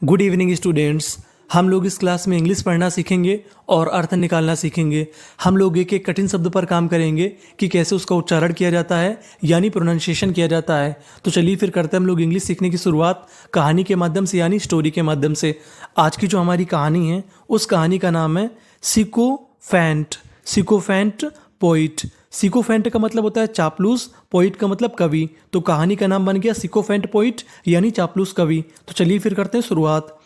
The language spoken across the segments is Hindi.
Good evening students. हम लोग इस क्लास में इंग्लिश पढ़ना सीखेंगे और अर्थ निकालना सीखेंगे। हम लोग एक एक कठिन शब्द पर काम करेंगे कि कैसे उसका उच्चारण किया जाता है यानी प्रोनाउंसिएशन किया जाता है। तो चलिए फिर करते हैं हम लोग इंग्लिश सीखने की शुरुआत कहानी के माध्यम से यानी स्टोरी के माध्यम से। आज की जो हमारी कहानी है उस कहानी का नाम है सिकोफेंट। सिकोफेंट पोइट। सिकोफेंट का मतलब होता है चापलूस, पोइट का मतलब कवि। तो कहानी का नाम बन गया सिकोफेंट पोइट यानी चापलूस कवि। तो चलिए फिर करते हैं शुरुआत।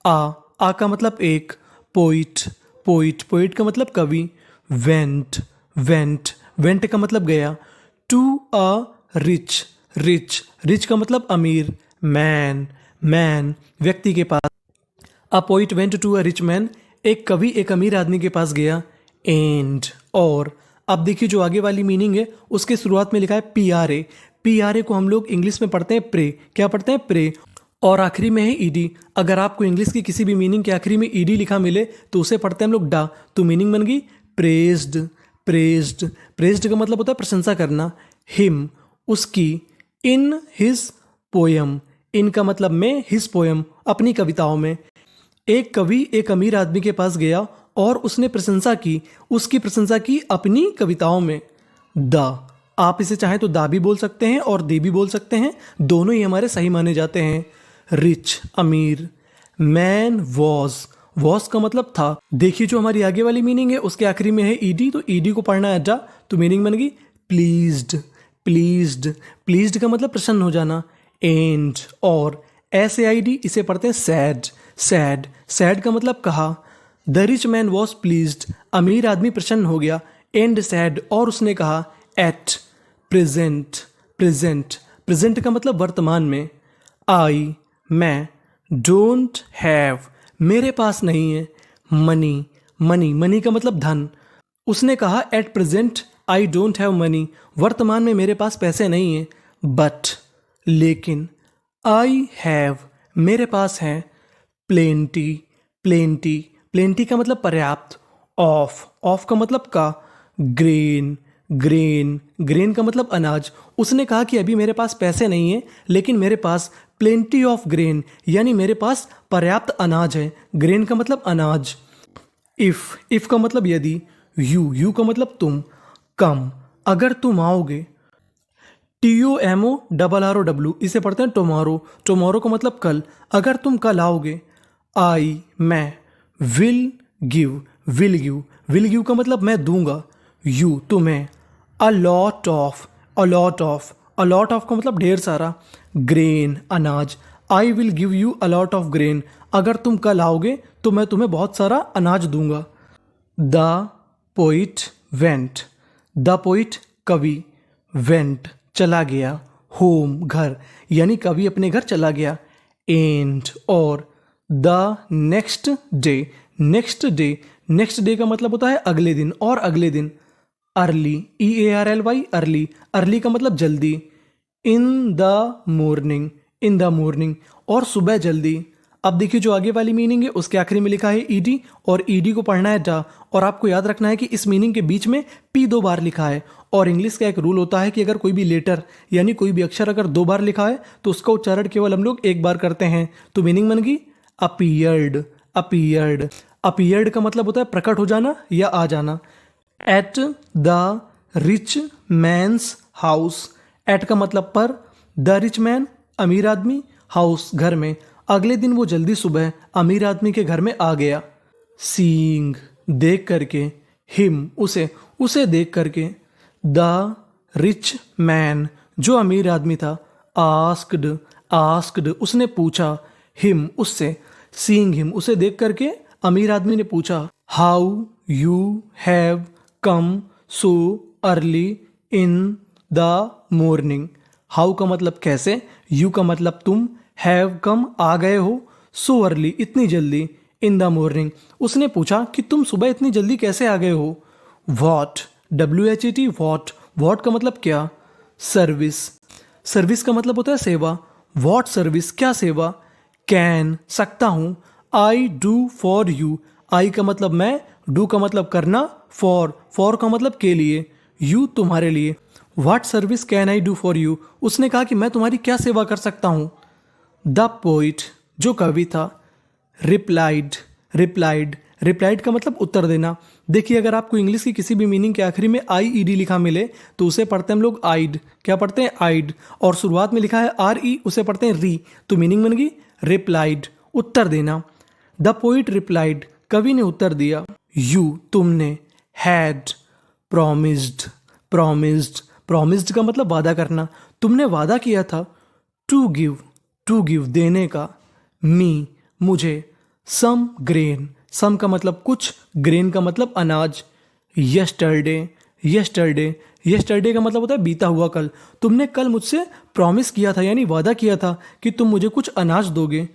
आ का मतलब एक, पोइट पोइट पोइट का मतलब कवि। वेंट वेंट वेंट का मतलब गया। To a rich rich rich का मतलब अमीर। मैन मैन व्यक्ति के पास। A poet went to a rich man, एक कवि एक अमीर आदमी के पास गया। एंड और अब देखिए जो आगे वाली मीनिंग है उसके शुरुआत में लिखा है P R A. P R A को हम लोग इंग्लिश में पढ़ते हैं प्रे। क्या पढ़ते हैं? प्रे। और आखिरी में है ईडी। अगर आपको इंग्लिश की किसी भी मीनिंग के आखिरी में ईडी लिखा मिले तो उसे पढ़ते हैं हम लोग डा। तो मीनिंग बन गई प्रेज्ड। प्रेज्ड प्रेज्ड का मतलब होता है प्रशंसा करना। हिम उसकी। इन हिज पोयम, इन का मतलब में, हिज पोयम अपनी कविताओं में। एक कवि एक अमीर आदमी के पास गया और उसने प्रशंसा की, उसकी प्रशंसा की अपनी कविताओं में। द, आप इसे चाहें तो दा भी बोल सकते हैं और दे भी बोल सकते हैं, दोनों ही हमारे सही माने जाते हैं। रिच अमीर। मैन वॉज का मतलब था। देखिए जो हमारी आगे वाली मीनिंग है उसके आखिरी में है ईडी, तो ईडी को पढ़ना है जा। तो मीनिंग बन गई प्लीज्ड। प्लीज्ड प्लीज्ड का मतलब प्रसन्न हो जाना। एंड और ऐसे आईडी इसे पढ़ते हैं सैड। सैड सैड का मतलब कहा। The rich man was pleased, अमीर आदमी प्रसन्न हो गया। एंड सैड और उसने कहा। एट प्रेजेंट प्रेजेंट प्रेजेंट का मतलब वर्तमान में। आई मैं। डोंट हैव मेरे पास नहीं है। मनी मनी मनी का मतलब धन। उसने कहा at present I don't have money, वर्तमान में मेरे पास पैसे नहीं है। बट लेकिन। आई हैव मेरे पास है। प्लेंटी प्लेंटी प्लेंटी का मतलब पर्याप्त। ऑफ का मतलब का। ग्रेन ग्रेन ग्रेन का मतलब अनाज। उसने कहा कि अभी मेरे पास पैसे नहीं है लेकिन मेरे पास प्लेंटी ऑफ ग्रेन यानी मेरे पास पर्याप्त अनाज है। ग्रेन का मतलब अनाज। इफ का मतलब यदि। यू का मतलब तुम। कम अगर तुम आओगे। TOMORROW इसे पढ़ते हैं टुमारो। टुमारो का मतलब कल, अगर तुम कल आओगे। आई मैं। विल गिव विल गिव का मतलब मैं दूंगा। यू तुम्हें। A lot of a lot of का मतलब ढेर सारा। ग्रेन अनाज। I will give you a lot of grain, अगर तुम कल आओगे तो मैं तुम्हें बहुत सारा अनाज दूंगा। The poet went. The poet कवि। वेंट चला गया। होम घर यानी कवि अपने घर चला गया। एंड और the next day next day का मतलब होता है अगले दिन और अगले दिन। अर्ली EARLY अर्ली अर्ली का मतलब जल्दी। इन द मॉर्निंग और सुबह जल्दी। अब देखिए जो आगे वाली मीनिंग है उसके आखिरी में लिखा है ईडी और ईडी को पढ़ना है डा। और आपको याद रखना है कि इस मीनिंग के बीच में पी 2 बार लिखा है। और इंग्लिश का एक रूल होता है कि अगर कोई भी लेटर यानी कोई भी अक्षर अगर 2 बार लिखा है तो उसका उच्चारण केवल हम लोग 1 बार करते हैं। तो मीनिंग बन गई अपीयर्ड। अपीयर्ड अपीयर्ड का मतलब होता है प्रकट हो जाना या आ जाना। At the rich man's house. At का मतलब पर, द रिच मैन अमीर आदमी, हाउस घर में। अगले दिन वो जल्दी सुबह अमीर आदमी के घर में आ गया। सीइंग देख करके। हिम उसे देख करके। द रिच मैन जो अमीर आदमी था। आस्क्ड उसने पूछा। हिम उससे। सीइंग हिम उसे देख करके अमीर आदमी ने पूछा। How you have come so early in the morning. How का मतलब कैसे, यू का मतलब तुम, हैव कम आ गए हो, सो अर्ली इतनी जल्दी, इन द मॉर्निंग उसने पूछा कि तुम सुबह इतनी जल्दी कैसे आ गए हो। वॉट WHAT वॉट का मतलब क्या। सर्विस का मतलब होता है सेवा। वॉट सर्विस क्या सेवा। कैन सकता हूँ। आई डू फॉर यू, आई का मतलब मैं, डू का मतलब करना, फॉर का मतलब के लिए, यू तुम्हारे लिए। What service can I do for you, उसने कहा कि मैं तुम्हारी क्या सेवा कर सकता हूँ। द पोइट जो कवि था। रिप्लाइड, रिप्लाइड, रिप्लाइड का मतलब उत्तर देना। देखिए अगर आपको इंग्लिश की किसी भी मीनिंग के आखिरी में आई ई डी लिखा मिले तो उसे पढ़ते हैं हम लोग आइड। क्या पढ़ते हैं? आइड। और शुरुआत में लिखा है आर ई, उसे पढ़ते हैं री, तो मीनिंग बन गई रिप्लाइड, उत्तर देना। द पोइट रिप्लाइड, कवि ने उत्तर दिया। यू, तुमने। हैड, प्रॉमिस्ड, प्रॉमिस्ड, प्रॉमिस्ड का मतलब वादा करना, तुमने वादा किया था। टू गिव, टू गिव, देने का। मी, मुझे। सम ग्रेन, सम का मतलब कुछ, ग्रेन का मतलब अनाज। यस्टरडे, यस्टरडे, यस्टरडे का मतलब होता है बीता हुआ कल। तुमने कल मुझसे प्रॉमिस किया था यानी वादा किया था कि तुम मुझे कुछ अनाज दोगे।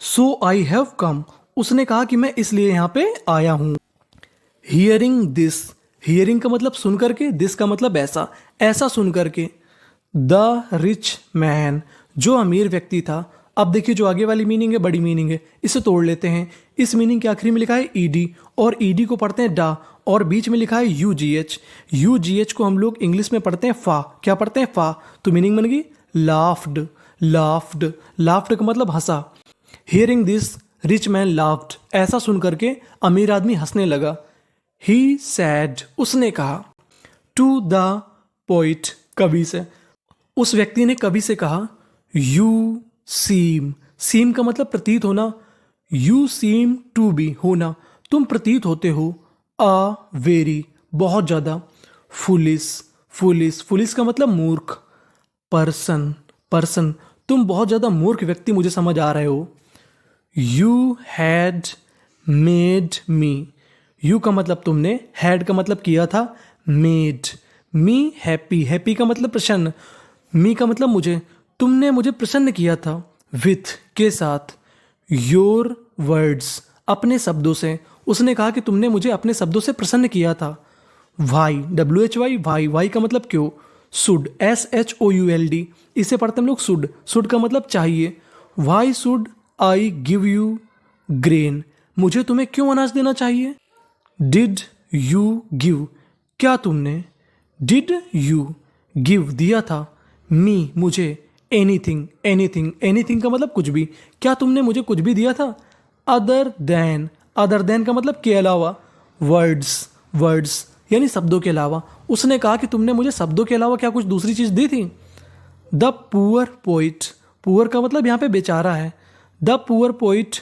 सो आई हैव कम, उसने कहा कि मैं इसलिए यहाँ पे आया हूँ। हियरिंग दिस, हियरिंग का मतलब सुन करके, दिस का मतलब ऐसा, ऐसा सुन करके। द रिच मैन, जो अमीर व्यक्ति था। अब देखिए जो आगे वाली मीनिंग है बड़ी मीनिंग है, इसे तोड़ लेते हैं। इस मीनिंग के आखिरी में लिखा है ईडी और ईडी को पढ़ते हैं डा और बीच में लिखा है यूजीएच। यूजीएच को हम लोग इंग्लिश में पढ़ते हैं फा। क्या पढ़ते हैं? फा। तो मीनिंग बन गई लाफ्ड, लाफ्ड, लाफ्ड का मतलब हंसा। Hearing this rich man laughed, ऐसा सुन करके अमीर आदमी हंसने लगा। ही सैड, उसने कहा। टू द पोइट, कवि से, उस व्यक्ति ने कवि से कहा। यू सीम, सीम का मतलब प्रतीत होना। यू सीम टू बी, होना, तुम प्रतीत होते हो। आ वेरी, बहुत ज़्यादा। फुलिस, फुलिस, फुलिस का मतलब मूर्ख। पर्सन, पर्सन, तुम बहुत ज़्यादा मूर्ख व्यक्ति मुझे समझ आ रहे हो। You had made me, you का मतलब तुमने, हैड का मतलब किया था, मेड मी हैप्पी, हैप्पी का मतलब प्रसन्न, मी का मतलब मुझे, तुमने मुझे प्रसन्न किया था। विथ, के साथ। योर वर्ड्स, अपने शब्दों से, उसने कहा कि तुमने मुझे अपने शब्दों से प्रसन्न किया था। वाई, WHY, वाई, वाई का मतलब क्यों। शुड, SHOULD, इसे पढ़ते हम लोग शुड, शुड का मतलब चाहिए। Why should I give you grain, मुझे तुम्हें क्यों अनाज देना चाहिए। डिड यू गिव, क्या तुमने। डिड यू गिव, दिया था। मी, मुझे। एनीथिंग, एनीथिंग, एनीथिंग का मतलब कुछ भी, क्या तुमने मुझे कुछ भी दिया था। अदर देन, अदर देन का मतलब के अलावा। वर्ड्स, वर्ड्स यानी शब्दों के अलावा, उसने कहा कि तुमने मुझे शब्दों के अलावा क्या कुछ दूसरी चीज़ दी थी। द पुअर पोइट, पुअर का मतलब यहाँ पे बेचारा है। The poor poet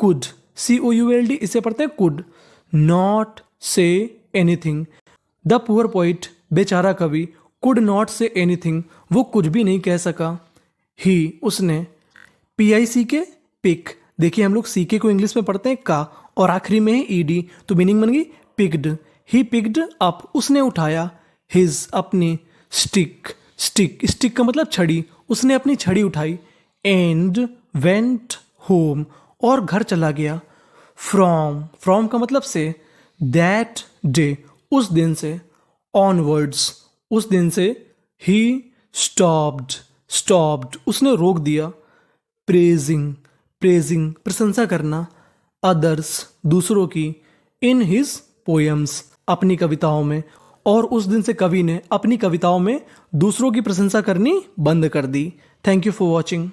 could, COULD, इसे पढ़ते हैं could not say anything. The poor poet, बेचारा कवि, कुड नॉट से एनीथिंग, वो कुछ भी नहीं कह सका। ही, उसने। PICK, पिक, देखिए हम लोग CK को इंग्लिश में पढ़ते हैं का और आखिरी में है ED, तो मीनिंग बन गई पिक्ड। ही पिक्ड अप, उसने उठाया। हिज, अपनी। स्टिक, स्टिक, स्टिक का मतलब छड़ी, उसने अपनी छड़ी उठाई। एंड वेंट होम, और घर चला गया। फ्रॉम, फ्रॉम का मतलब से। दैट डे, उस दिन से। ऑनवर्ड्स, उस दिन से। ही स्टॉप्ड, स्टॉप्ड, उसने रोक दिया। प्रेजिंग, प्रेजिंग, प्रशंसा करना। अदर्स, दूसरों की। इन हिज पोएम्स, अपनी कविताओं में। और उस दिन से कवि ने अपनी कविताओं में दूसरों की प्रशंसा करनी बंद कर दी। Thank you for watching.